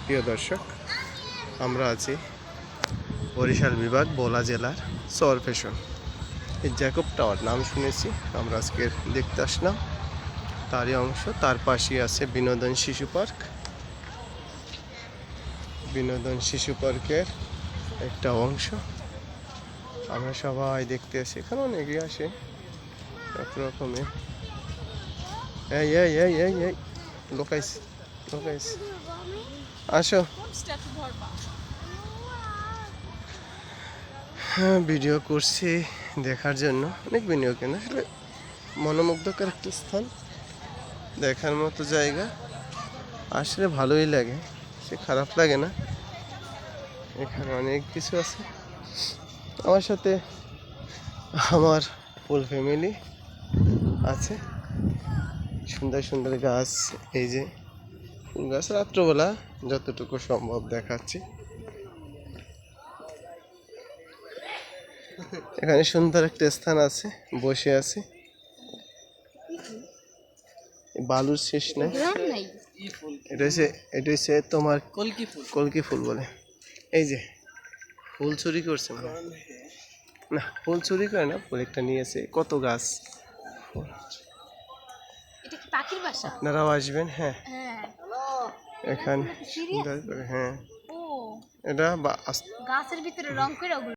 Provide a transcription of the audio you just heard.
প্রিয় দর্শক, আমরা আছি বরিশাল বিভাগ ভোলা জেলার চরফ্যাশন। এই জ্যাকব টাওয়ার নাম শুনেছি, আমরা আজকে দেখতে আসলাম তারই অংশ। তার পাশেই আছে বিনোদন শিশু পার্ক। বিনোদন শিশু পার্কের একটা অংশ আমরা সবাই দেখতে আসি। এখানে অনেকেই আসে একরকমের। এই এই এই এই এই লোকাইস লোকাইস আসো। হ্যাঁ, ভিডিও করছি দেখার জন্য, অনেক ভিডিও কেন আসলে মনোমুগ্ধকর একটা স্থান, দেখার মতো জায়গা। আসলে ভালোই লাগে, সে খারাপ লাগে না। এখানে অনেক কিছু আছে। আমার সাথে আমার ফুল ফ্যামিলি আছে। সুন্দর সুন্দর গাছ, এই যে ফুল গাছ রাত্রবেলা যতটুকু সম্ভব দেখাচ্ছি। এখানে সুন্দর একটা স্থান আছে, বসে আছি। বালুর শেষ নাই। এটা হচ্ছে তোমার কলকি ফুল বলে। এই যে ফুল চুরি করছে না, ফুল চুরি করে না, ফুল একটা নিয়েছে। কত গাছ, আপনারাও আসবেন। হ্যাঁ, এখানে সুন্দর করে। হ্যাঁ, এটা গাছের ভিতরে রং করে